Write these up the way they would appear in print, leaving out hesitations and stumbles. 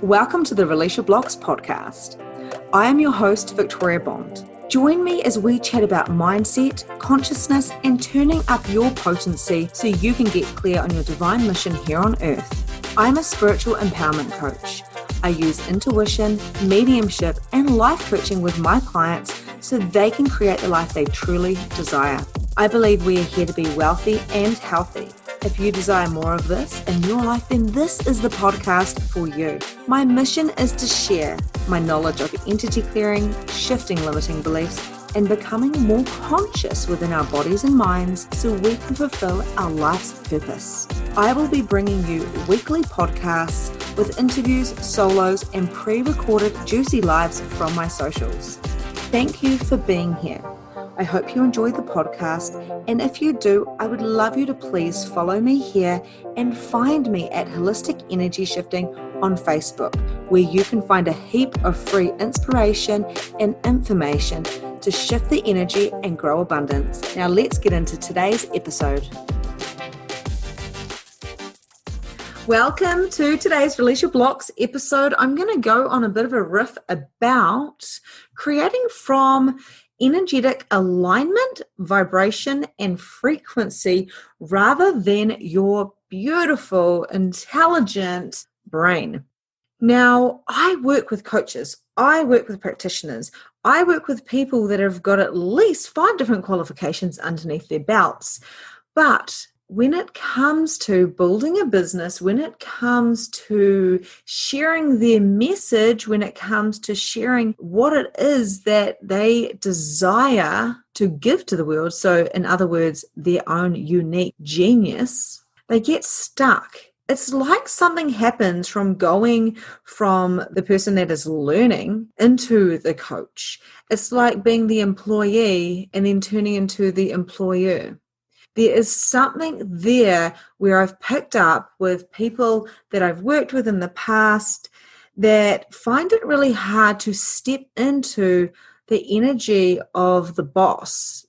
Welcome to the Release Your Blocks podcast. I am your host, Victoria Bond. Join me as we chat about mindset, consciousness, and turning up your potency so you can get clear on your divine mission here on earth. I'm a spiritual empowerment coach. I use intuition, mediumship, and life coaching with my clients so they can create the life they truly desire. I believe we are here to be wealthy and healthy. If you desire more of this in your life, then this is the podcast for you. My mission is to share my knowledge of entity clearing, shifting limiting beliefs, and becoming more conscious within our bodies and minds so we can fulfill our life's purpose. I will be bringing you weekly podcasts with interviews, solos, and pre-recorded juicy lives from my socials. Thank you for being here. I hope you enjoy the podcast, and if you do, I would love you to please follow me here and find me at Holistic Energy Shifting on Facebook, where you can find a heap of free inspiration and information to shift the energy and grow abundance. Now let's get into today's episode. Welcome to today's Release Your Blocks episode. I'm going to go on a bit of a riff about creating from energetic alignment, vibration, and frequency rather than your beautiful, intelligent brain. Now, I work with coaches, I work with practitioners, I work with people that have got at least 5 different qualifications underneath their belts. But when it comes to building a business, when it comes to sharing their message, when it comes to sharing what it is that they desire to give to the world, so in other words, their own unique genius, they get stuck. It's like something happens from going from the person that is learning into the coach. It's like being the employee and then turning into the employer. There is something there where I've picked up with people that I've worked with in the past that find it really hard to step into the energy of the boss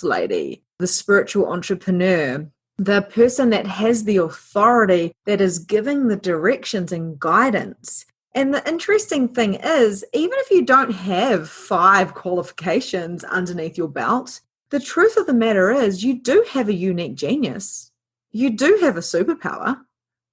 lady, the spiritual entrepreneur, the person that has the authority, that is giving the directions and guidance. And the interesting thing is, even if you don't have 5 qualifications underneath your belt, the truth of the matter is you do have a unique genius. You do have a superpower.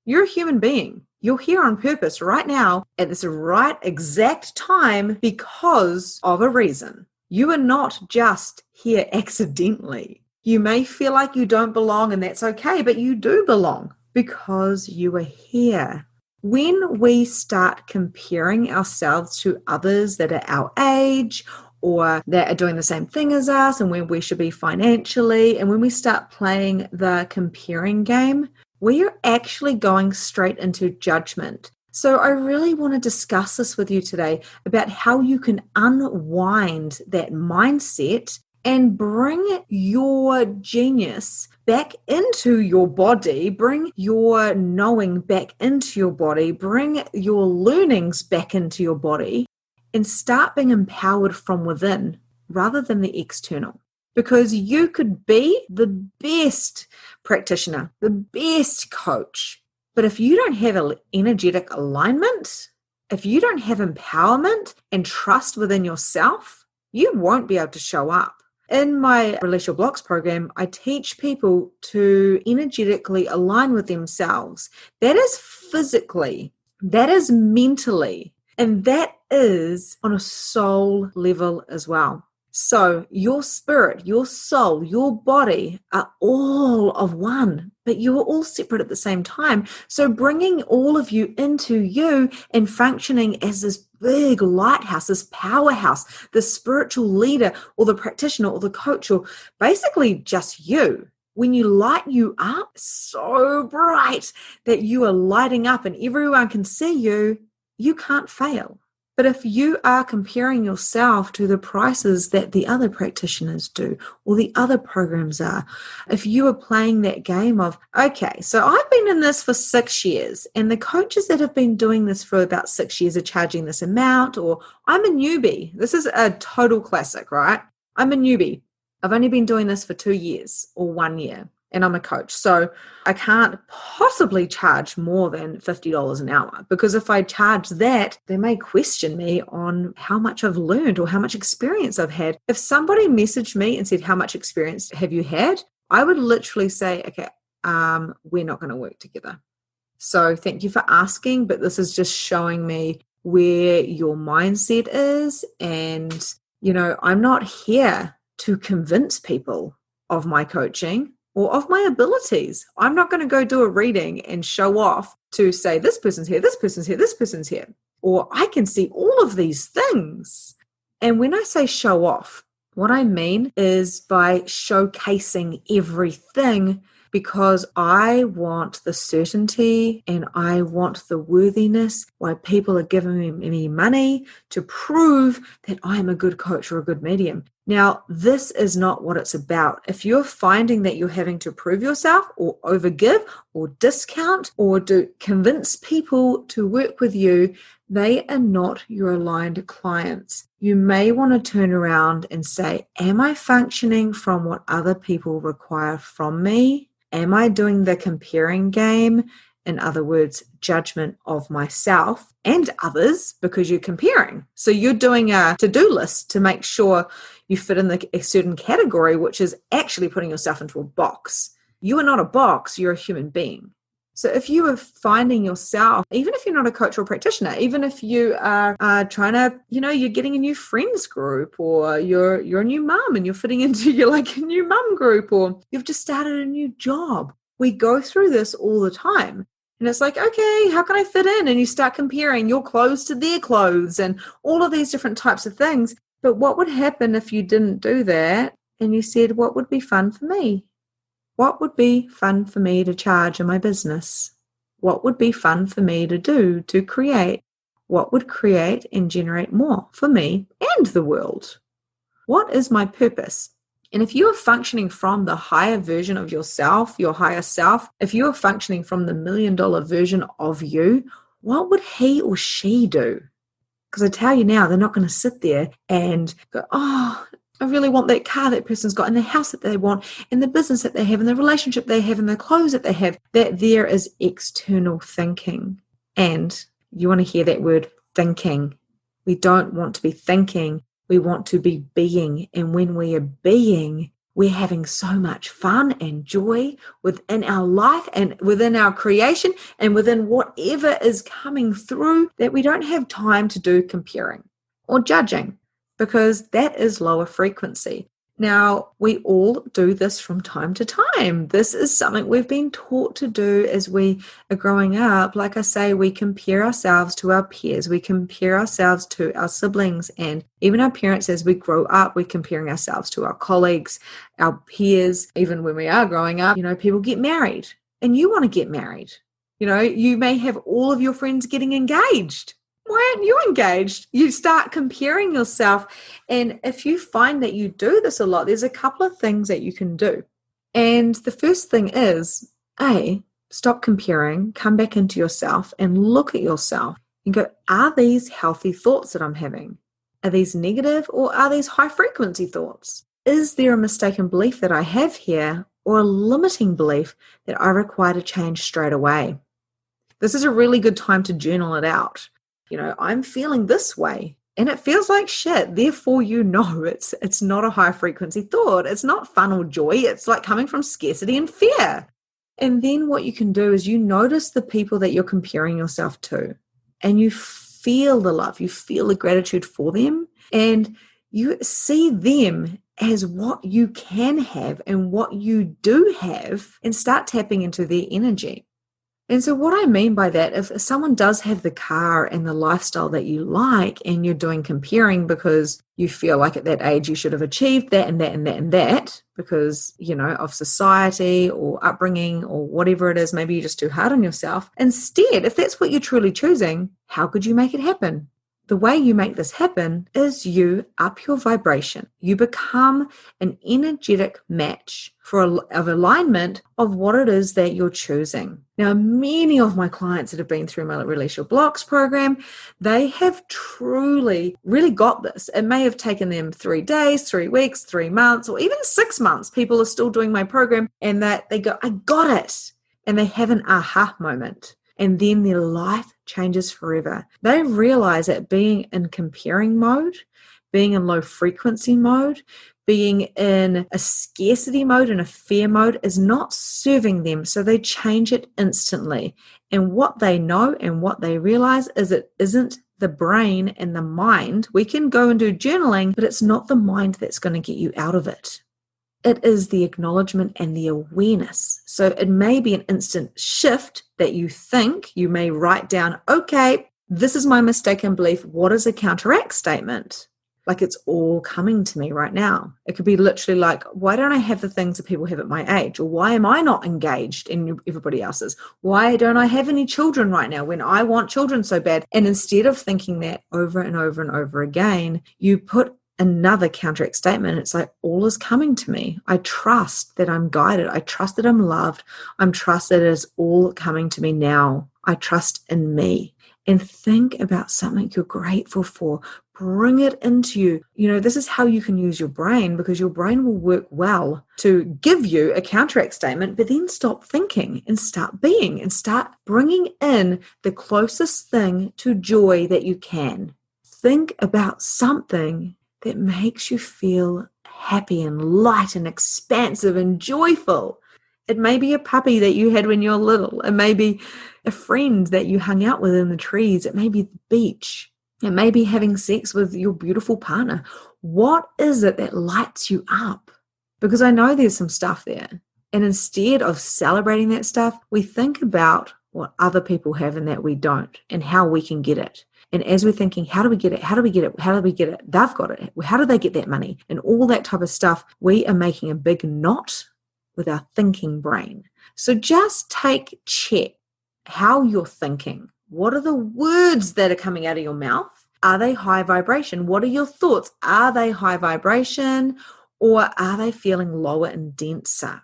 You're a human being. You're here on purpose right now at this right exact time because of a reason. You are not just here accidentally. You may feel like you don't belong, and that's okay, but you do belong because you are here. When we start comparing ourselves to others that are our age or that are doing the same thing as us and where we should be financially, and when we start playing the comparing game, we are actually going straight into judgment. So I really want to discuss this with you today about how you can unwind that mindset and bring your genius back into your body, bring your knowing back into your body, bring your learnings back into your body, and start being empowered from within rather than the external. Because you could be the best practitioner, the best coach, but if you don't have an energetic alignment, if you don't have empowerment and trust within yourself, you won't be able to show up. In my Release Your Blocks program, I teach people to energetically align with themselves. That is physically, that is mentally, and that is on a soul level as well. So your spirit, your soul, your body are all of one, but you're all separate at the same time. So bringing all of you into you and functioning as this big lighthouse, this powerhouse, the spiritual leader or the practitioner or the coach or basically just you. When you light you up so bright that you are lighting up and everyone can see you, you can't fail. But if you are comparing yourself to the prices that the other practitioners do or the other programs are, if you are playing that game of, okay, so I've been in this for 6 years and the coaches that have been doing this for about 6 years are charging this amount, or I'm a newbie. This is a total classic, right? I'm a newbie. I've only been doing this for 2 years or 1 year. and I'm a coach. So I can't possibly charge more than $50 an hour, because if I charge that, they may question me on how much I've learned or how much experience I've had. If somebody messaged me and said, how much experience have you had? I would literally say, okay, we're not going to work together. So thank you for asking, but this is just showing me where your mindset is. And, I'm not here to convince people of my coaching or of my abilities. I'm not going to go do a reading and show off to say, this person's here, this person's here, this person's here, or I can see all of these things. And when I say show off, what I mean is by showcasing everything, because I want the certainty and I want the worthiness why people are giving me money to prove that I'm a good coach or a good medium. Now, this is not what it's about. If you're finding that you're having to prove yourself or overgive or discount or convince people to work with you, they are not your aligned clients. You may want to turn around and say, am I functioning from what other people require from me? Am I doing the comparing game? In other words, judgment of myself and others, because you're comparing. So you're doing a to-do list to make sure you fit in a certain category, which is actually putting yourself into a box. You are not a box, you're a human being. So if you are finding yourself, even if you're not a coach or practitioner, even if you are trying to, you're getting a new friends group, or you're a new mom and you're fitting into a new mum group, or you've just started a new job. We go through this all the time. And it's like, okay, how can I fit in? And you start comparing your clothes to their clothes and all of these different types of things. But what would happen if you didn't do that and you said, what would be fun for me? What would be fun for me to charge in my business? What would be fun for me to do, to create? What would create and generate more for me and the world? What is my purpose? And if you are functioning from the higher version of yourself, your higher self, if you are functioning from the $1 million version of you, what would he or she do? Because I tell you now, they're not going to sit there and go, oh, I really want that car that person's got, and the house that they want, and the business that they have, and the relationship they have, and the clothes that they have. That there is external thinking. And you want to hear that word, thinking. We don't want to be thinking. We want to be being. And when we are being, we're having so much fun and joy within our life and within our creation and within whatever is coming through, that we don't have time to do comparing or judging, because that is lower frequency. Now, we all do this from time to time. This is something we've been taught to do as we are growing up. Like I say, we compare ourselves to our peers. We compare ourselves to our siblings, and even our parents. As we grow up, we're comparing ourselves to our colleagues, our peers. Even when we are growing up, people get married and you want to get married. You may have all of your friends getting engaged. Why aren't you engaged? You start comparing yourself. And if you find that you do this a lot, there's a couple of things that you can do. And the first thing is, stop comparing, come back into yourself and look at yourself and go, are these healthy thoughts that I'm having? Are these negative, or are these high frequency thoughts? Is there a mistaken belief that I have here, or a limiting belief that I require to change straight away? This is a really good time to journal it out. I'm feeling this way and it feels like shit. Therefore, it's not a high frequency thought. It's not fun or joy. It's like coming from scarcity and fear. And then what you can do is you notice the people that you're comparing yourself to, and you feel the love, you feel the gratitude for them, and you see them as what you can have and what you do have, and start tapping into their energy. And so what I mean by that, if someone does have the car and the lifestyle that you like, and you're doing comparing because you feel like at that age you should have achieved that and that and that and that because, of society or upbringing or whatever it is, maybe you're just too hard on yourself. Instead, if that's what you're truly choosing, how could you make it happen? The way you make this happen is you up your vibration. You become an energetic match of alignment of what it is that you're choosing. Now, many of my clients that have been through my Release Your Blocks program, they have truly really got this. It may have taken them 3 days, 3 weeks, 3 months, or even 6 months. People are still doing my program and that they go, I got it. And they have an aha moment. And then their life changes forever. They realize that being in comparing mode, being in low frequency mode, being in a scarcity mode and a fear mode is not serving them. So they change it instantly. And what they know and what they realize is it isn't the brain and the mind. We can go and do journaling, but it's not the mind that's going to get you out of it. It is the acknowledgement and the awareness. So it may be an instant shift that you think. You may write down, okay, this is my mistaken belief. What is a counteract statement? Like it's all coming to me right now. It could be literally like, why don't I have the things that people have at my age? Or why am I not engaged in everybody else's? Why don't I have any children right now when I want children so bad? And instead of thinking that over and over and over again, you put another counteract statement. It's like, all is coming to me. I trust that I'm guided. I trust that I'm loved. I'm trust that it is all coming to me now. I trust in me. And think about something you're grateful for. Bring it into you. You know, this is how you can use your brain, because your brain will work well to give you a counteract statement, but then stop thinking and start being and start bringing in the closest thing to joy that you can. Think about something that makes you feel happy and light and expansive and joyful. It may be a puppy that you had when you were little. It may be a friend that you hung out with in the trees. It may be the beach. It may be having sex with your beautiful partner. What is it that lights you up? Because I know there's some stuff there. And instead of celebrating that stuff, we think about what other people have and that we don't, and how we can get it. And as we're thinking, how do we get it? How do we get it? How do we get it? They've got it. How do they get that money? And all that type of stuff, we are making a big knot with our thinking brain. So just check how you're thinking. What are the words that are coming out of your mouth? Are they high vibration? What are your thoughts? Are they high vibration, or are they feeling lower and denser?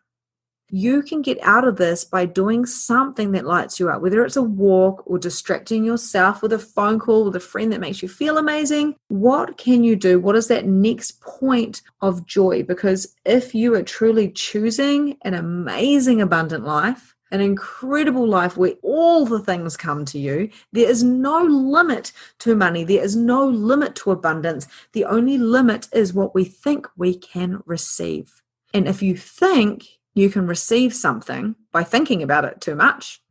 You can get out of this by doing something that lights you up, whether it's a walk or distracting yourself with a phone call with a friend that makes you feel amazing. What can you do? What is that next point of joy? Because if you are truly choosing an amazing, abundant life, an incredible life where all the things come to you, there is no limit to money. There is no limit to abundance. The only limit is what we think we can receive. And if you think you can receive something by thinking about it too much,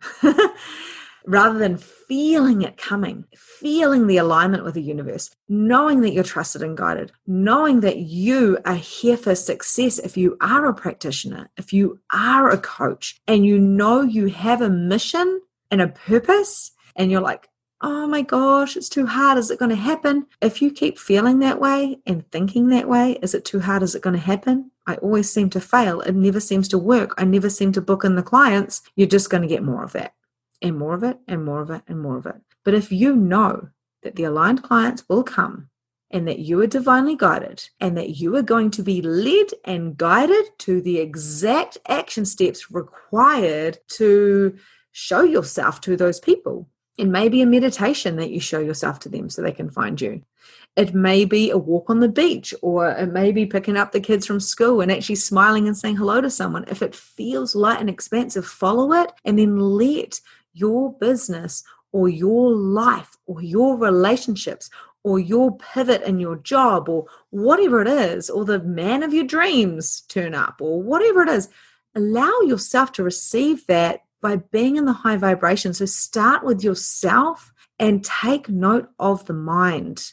rather than feeling it coming, feeling the alignment with the universe, knowing that you're trusted and guided, knowing that you are here for success if you are a practitioner, if you are a coach, and you know you have a mission and a purpose, and you're like, oh my gosh, it's too hard. Is it going to happen? If you keep feeling that way and thinking that way, is it too hard? Is it going to happen? I always seem to fail. It never seems to work. I never seem to book in the clients. You're just going to get more of that and more of it and more of it and more of it. But if you know that the aligned clients will come and that you are divinely guided and that you are going to be led and guided to the exact action steps required to show yourself to those people. It may be a meditation that you show yourself to them so they can find you. It may be a walk on the beach, or it may be picking up the kids from school and actually smiling and saying hello to someone. If it feels light and expansive, follow it, and then let your business or your life or your relationships or your pivot in your job or whatever it is, or the man of your dreams turn up, or whatever it is. Allow yourself to receive that by being in the high vibration. So start with yourself and take note of the mind.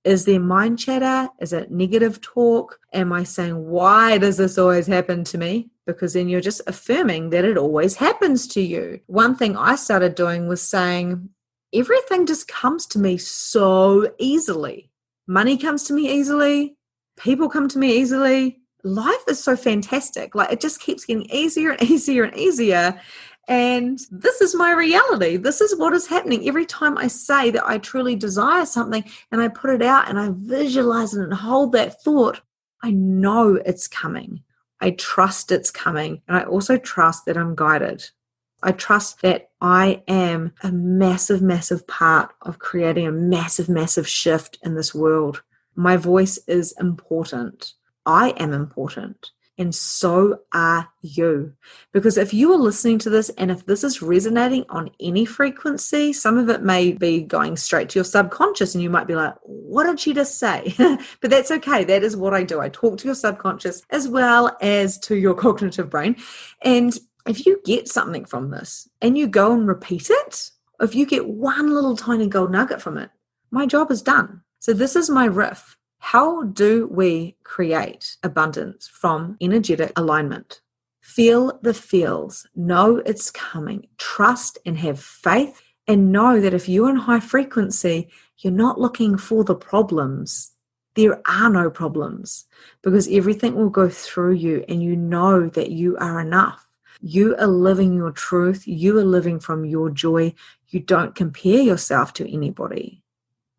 Is there mind chatter? Is it negative talk? Am I saying, why does this always happen to me? Because then you're just affirming that it always happens to you. One thing I started doing was saying, everything just comes to me so easily. Money comes to me easily. People come to me easily. Life is so fantastic. Like, it just keeps getting easier and easier and easier. And this is my reality. This is what is happening. Every time I say that I truly desire something and I put it out and I visualize it and hold that thought, I know it's coming. I trust it's coming. And I also trust that I'm guided. I trust that I am a massive, massive part of creating a massive, massive shift in this world. My voice is important. I am important. And so are you. Because if you are listening to this and if this is resonating on any frequency, some of it may be going straight to your subconscious and you might be like, what did she just say? But that's okay. That is what I do. I talk to your subconscious as well as to your cognitive brain. And if you get something from this and you go and repeat it, if you get one little tiny gold nugget from it, my job is done. So this is my riff. How do we create abundance from energetic alignment? Feel the feels. Know it's coming. Trust and have faith, and know that if you're in high frequency, you're not looking for the problems. There are no problems because everything will go through you and you know that you are enough. You are living your truth. You are living from your joy. You don't compare yourself to anybody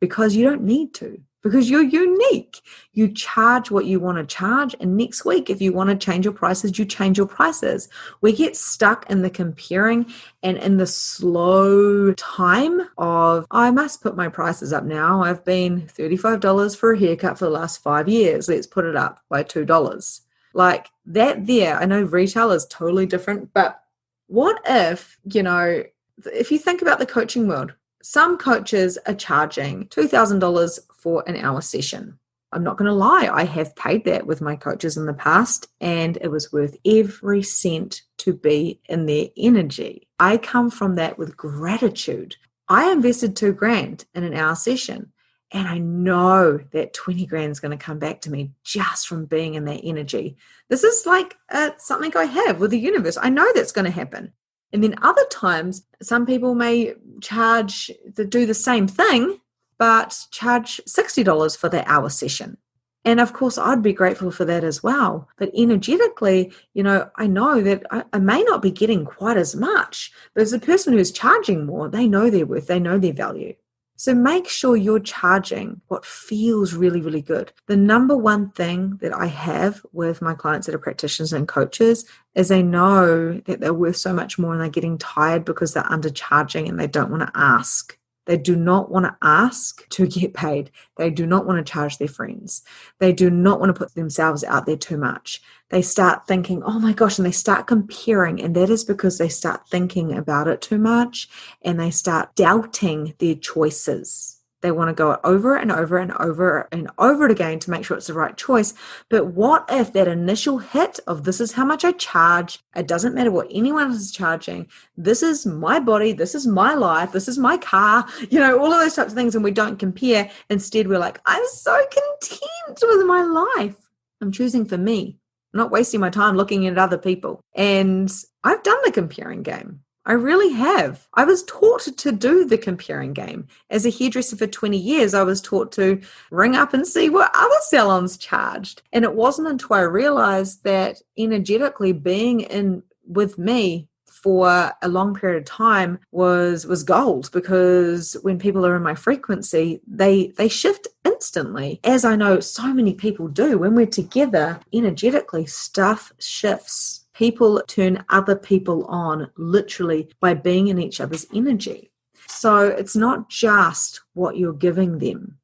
because you don't need to. Because you're unique. You charge what you want to charge. And next week, if you want to change your prices, you change your prices. We get stuck in the comparing and in the slow time of, I must put my prices up now. I've been $35 for a haircut for the last 5 years. Let's put it up by $2. Like that there, I know retail is totally different, but what if, if you think about the coaching world, some coaches are charging $2,000 for an hour session. I'm not going to lie, I have paid that with my coaches in the past, and it was worth every cent to be in their energy. I come from that with gratitude. I invested $2,000 in an hour session, and I know that 20 grand is going to come back to me just from being in that energy. This is like something I have with the universe. I know that's going to happen. And then other times, some people may do the same thing, but charge $60 for that hour session. And of course, I'd be grateful for that as well. But energetically, I know that I may not be getting quite as much, but as a person who's charging more, they know their worth, they know their value. So make sure you're charging what feels really, really good. The number one thing that I have with my clients that are practitioners and coaches is they know that they're worth so much more and they're getting tired because they're undercharging and they don't want to ask. They do not want to ask to get paid. They do not want to charge their friends. They do not want to put themselves out there too much. They start thinking, oh my gosh, and they start comparing. And that is because they start thinking about it too much and they start doubting their choices. They want to go over and over and over and over it again to make sure it's the right choice. But what if that initial hit of this is how much I charge, it doesn't matter what anyone else is charging, this is my body, this is my life, this is my car, all of those types of things, and we don't compare. Instead, we're like, I'm so content with my life. I'm choosing for me. I'm not wasting my time looking at other people. And I've done the comparing game. I really have. I was taught to do the comparing game. As a hairdresser for 20 years, I was taught to ring up and see what other salons charged. And it wasn't until I realized that energetically being in with me for a long period of time was gold, because when people are in my frequency, they shift instantly. As I know so many people do, when we're together energetically, stuff shifts. People turn other people on literally by being in each other's energy. So it's not just what you're giving them.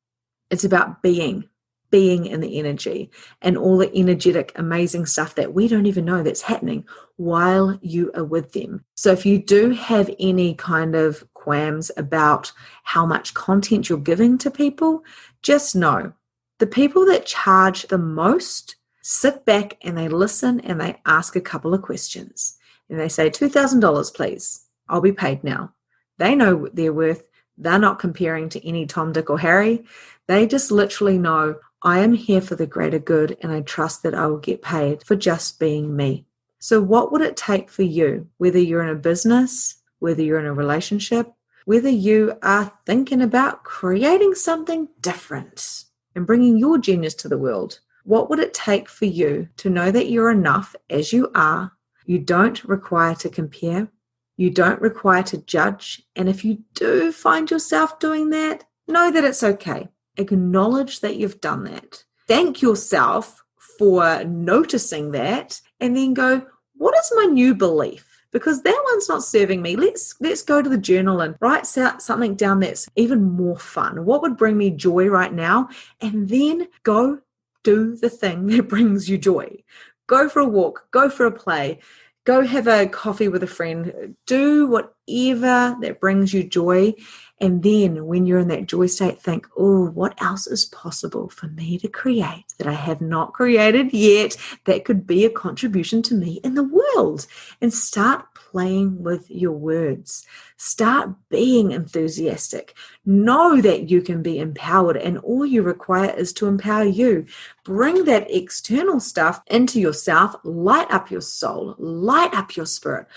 It's about being in the energy and all the energetic, amazing stuff that we don't even know that's happening while you are with them. So if you do have any kind of qualms about how much content you're giving to people, just know the people that charge the most sit back and they listen and they ask a couple of questions. And they say, $2,000, please. I'll be paid now. They know what they're worth. They're not comparing to any Tom, Dick, or Harry. They just literally know, I am here for the greater good and I trust that I will get paid for just being me. So what would it take for you, whether you're in a business, whether you're in a relationship, whether you are thinking about creating something different and bringing your genius to the world? What would it take for you to know that you're enough as you are? You don't require to compare. You don't require to judge. And if you do find yourself doing that, know that it's okay. Acknowledge that you've done that. Thank yourself for noticing that, and then go, what is my new belief? Because that one's not serving me. Let's go to the journal and write something down that's even more fun. What would bring me joy right now? And then go do the thing that brings you joy. Go for a walk, go for a play, go have a coffee with a friend, do whatever that brings you joy. And then when you're in that joy state, think, oh, what else is possible for me to create that I have not created yet that could be a contribution to me in the world? And start playing with your words. Start being enthusiastic. Know that you can be empowered, and all you require is to empower you. Bring that external stuff into yourself. Light up your soul. Light up your spirit.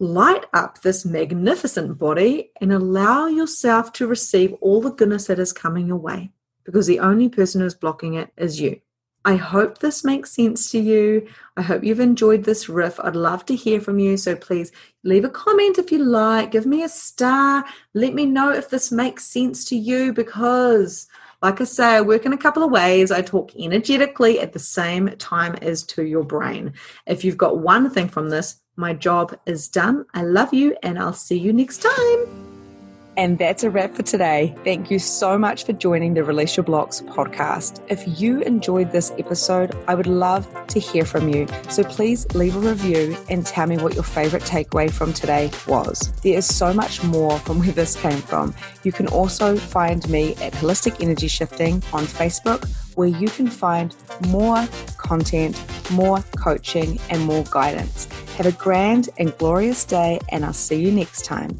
Light up this magnificent body and allow yourself to receive all the goodness that is coming your way, because the only person who's blocking it is you. I hope this makes sense to you. I hope you've enjoyed this riff. I'd love to hear from you. So please leave a comment if you like. Give me a star. Let me know if this makes sense to you, because like I say, I work in a couple of ways. I talk energetically at the same time as to your brain. If you've got one thing from this, my job is done. I love you, and I'll see you next time. And that's a wrap for today. Thank you so much for joining the Release Your Blocks podcast. If you enjoyed this episode, I would love to hear from you. So please leave a review and tell me what your favorite takeaway from today was. There is so much more from where this came from. You can also find me at Holistic Energy Shifting on Facebook, where you can find more content, more coaching, and more guidance. Have a grand and glorious day, and I'll see you next time.